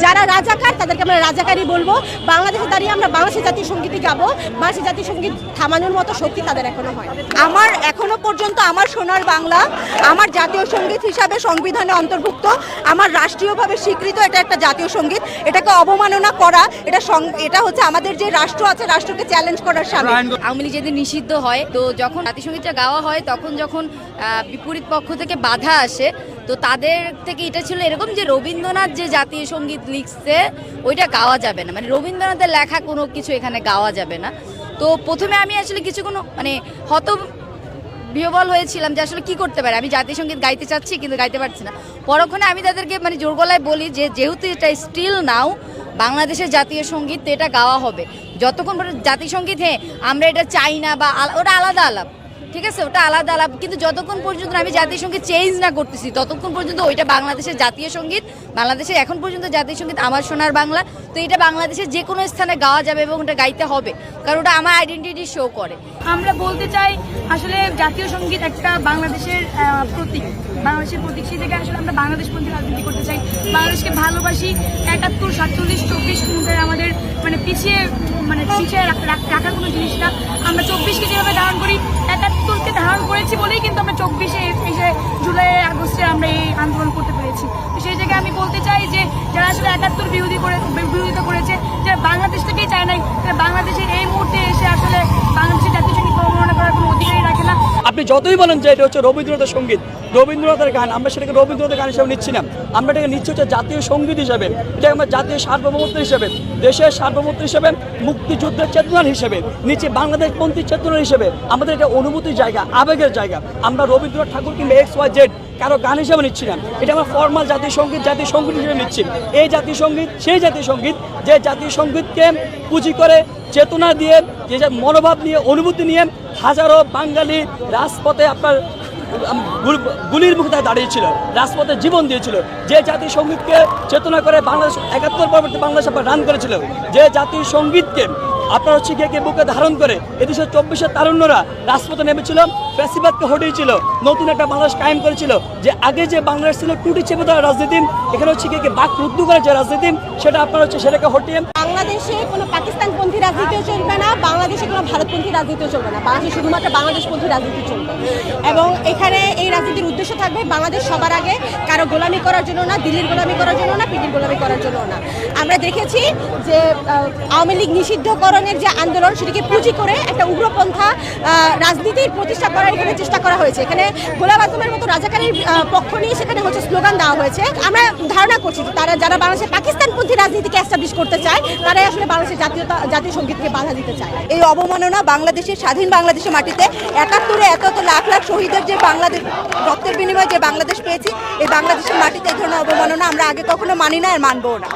যারা রাজাকার তাদেরকে আমরা রাজাকারই বলবো। বাংলাদেশে দাঁড়িয়ে আমরা বাংলাদেশের জাতীয় সঙ্গীতই গাবো। বাংলাদেশের জাতীয় সঙ্গীত থামানোর মতো শক্তি তাদের এখনো হয়। আমার এখনো পর্যন্ত আমার সোনার বাংলা আমার জাতীয় সঙ্গীত হিসাবে সংবিধানে অন্তর্ভুক্ত, আমার রাষ্ট্রীয়ভাবে স্বীকৃত। এটা একটা জাতীয় সঙ্গীত, এটাকে অবমাননা করা এটা হচ্ছে আমাদের যে রাষ্ট্র আছে, রাষ্ট্রকে চ্যালেঞ্জ করার সামিল। আওয়ামী লীগ যেদিন নিষিদ্ধ হয়, তো যখন জাতিসংগীতটা গাওয়া হয় তখন যখন বিপরীত পক্ষ থেকে বাধা আসে, তো তাদের থেকে এটা ছিল এরকম যে রবীন্দ্রনাথ যে জাতীয় সঙ্গীত লিখছে ওইটা গাওয়া যাবে না, মানে রবীন্দ্রনাথের লেখা কোনো কিছু এখানে গাওয়া যাবে না। তো প্রথমে আমি আসলে বিহবল হয়েছিলাম যে আসলে কি করতে পারে, আমি জাতীয় সঙ্গীত গাইতে চাচ্ছি কিন্তু গাইতে পারছি না। পরক্ষণে আমি তাদেরকে জোর গলায় বলি যে যেহেতু এটা স্টিল নাও বাংলাদেশের জাতীয় সঙ্গীত, তো এটা গাওয়া হবে। যতক্ষণ পর্যন্ত জাতীয় সঙ্গীত আমরা এটা চাই না বা ওটা আলাদা আলাপ, ঠিক আছে, ওটা আলাদা আলাপ, কিন্তু যতক্ষণ পর্যন্ত আমি জাতীয় সঙ্গীত চেঞ্জ না করতেছি ততক্ষণ পর্যন্ত ওইটা বাংলাদেশের জাতীয় সঙ্গীত। বাংলাদেশের এখন পর্যন্ত জাতীয় সঙ্গীত আমার সোনার বাংলা, তো এটা বাংলাদেশের যে কোনো স্থানে গাওয়া যাবে এবং ওটা গাইতে হবে, কারণ ওটা আমার আইডেন্টিটি শো করে। আমরা বলতে চাই আসলে জাতীয় সঙ্গীত একটা বাংলাদেশের প্রতীক, বাংলাদেশের প্রতীক। সেই থেকে আসলে আমরা বাংলাদেশপন্থী রাজনীতি করতে চাই, বাংলাদেশকে ভালোবাসি। 71, 47, 24 আমাদের পিছিয়ে রাখার কোনো জিনিস না। আমরা 24কে যেভাবে ধারণ করি, 71কে ধারণ করেছি বলেই কিন্তু আমরা 24-এ এসে জুলাই আগস্টে আমরা এই আন্দোলন করতে পেরেছি। তো সেই জায়গায় আমি বলতে চাই যে যারা আসলে 71 বিরোধিতা করেছে, যারা বাংলাদেশ থেকেই চায় নাই, তারা বাংলাদেশের এই মুহূর্তে এসে আসলে বাংলাদেশের জাতীয় সঙ্গীত অবমাননা করার কোনো অধিকারই রাখে না। আপনি যতই বলেন যে এটা হচ্ছে রবীন্দ্রনাথের সঙ্গীত, রবীন্দ্রনাথের গান, আমরা সেটাকে রবীন্দ্রনাথের গান হিসেবে নিচ্ছি না, আমরা এটাকে নিচ্ছি হচ্ছে জাতীয় সঙ্গীত হিসেবে। এটা আমরা জাতীয় সার্বভৌমত্ব হিসেবে, দেশের সার্বভৌমত্ব হিসেবে, মুক্তিযুদ্ধের চেতনার হিসেবে নিচে, বাংলাদেশপন্থী চেতনার হিসেবে। আমাদের এটা অনুভূতির জায়গা, আবেগের জায়গা। আমরা রবীন্দ্রনাথ ঠাকুর কিংবা XYZ কারো গান হিসেবে নিচ্ছি না, এটা আমরা ফর্মাল জাতীয় সঙ্গীত হিসেবে নিচ্ছি। এই জাতীয় সঙ্গীত সেই জাতীয় সঙ্গীত যে জাতীয় সঙ্গীতকে পুঁজি করে, চেতনা দিয়ে, যে মনোভাব নিয়ে, অনুভূতি নিয়ে হাজারো বাঙালি রাজপথে আপনার গুলির মুখে দাঁড়িয়েছিল, রাজপথে জীবন দিয়েছিল। যে জাতীয় সঙ্গীতকে চেতনা করে বাংলাদেশ 71 পরবর্তী বাংলাদেশ আপনার রান করেছিল, যে জাতীয় সঙ্গীতকে আপনার হচ্ছে গিয়ে বুকে ধারণ করে এদেশের 24-এর তারুণ্যরা রাজপথে নেমেছিল, ফ্যাসিবাদকে হটিয়েছিল, নতুন একটা বাংলাদেশ কায়েম করেছিল। যে আগে যে বাংলাদেশ ছিল টুটি চেপে দেওয়ার রাজনীতি, এখানে হচ্ছে গিয়ে বাক রুদ্ধ করার যে রাজনীতি, সেটা আপনার হচ্ছে সেটাকে হটিয়ে বাংলাদেশে কোনো পাকিস্তানপন্থী রাজনীতিও চলবে না, বাংলাদেশে কোনো ভারতপন্থী রাজনীতিও চলবে না, বাংলাদেশে শুধুমাত্র বাংলাদেশপন্থী রাজনীতি চলবে। এবং এখানে এই রাজনীতির উদ্দেশ্য থাকবে বাংলাদেশ সবার আগে কারো গোলামি করার জন্য না, দিল্লির গোলামি করার জন্য না, পিডির গোলামি করার জন্য না। আমরা দেখেছি যে আওয়ামী লীগ নিষিদ্ধকরণের যে আন্দোলন, সেটিকে পুঁজি করে একটা উগ্রপন্থা রাজনীতির প্রতিষ্ঠা করার এখানে চেষ্টা করা হয়েছে। এখানে গোলাম আজমের মতো রাজাকারীর পক্ষ নিয়ে সেখানে হচ্ছে স্লোগান দেওয়া হয়েছে। আমরা ধারণা করছি যে তারা যারা বাংলাদেশের পাকিস্তানপন্থী রাজনীতিকে এস্টাবলিশ করতে চায়, তারাই আসলে বাংলাদেশের জাতীয় সঙ্গীতকে বাধা দিতে চায়। এই অবমাননা বাংলাদেশের স্বাধীন বাংলাদেশের মাটিতে 71-এ এত লাখ লাখ শহীদের যে বাংলাদেশ রক্তের বিনিময়ে যে বাংলাদেশ পেয়েছি, এই বাংলাদেশের মাটিতে এই ধরনের অবমাননা আমরা আগে কখনো মানি না আর মানবও না।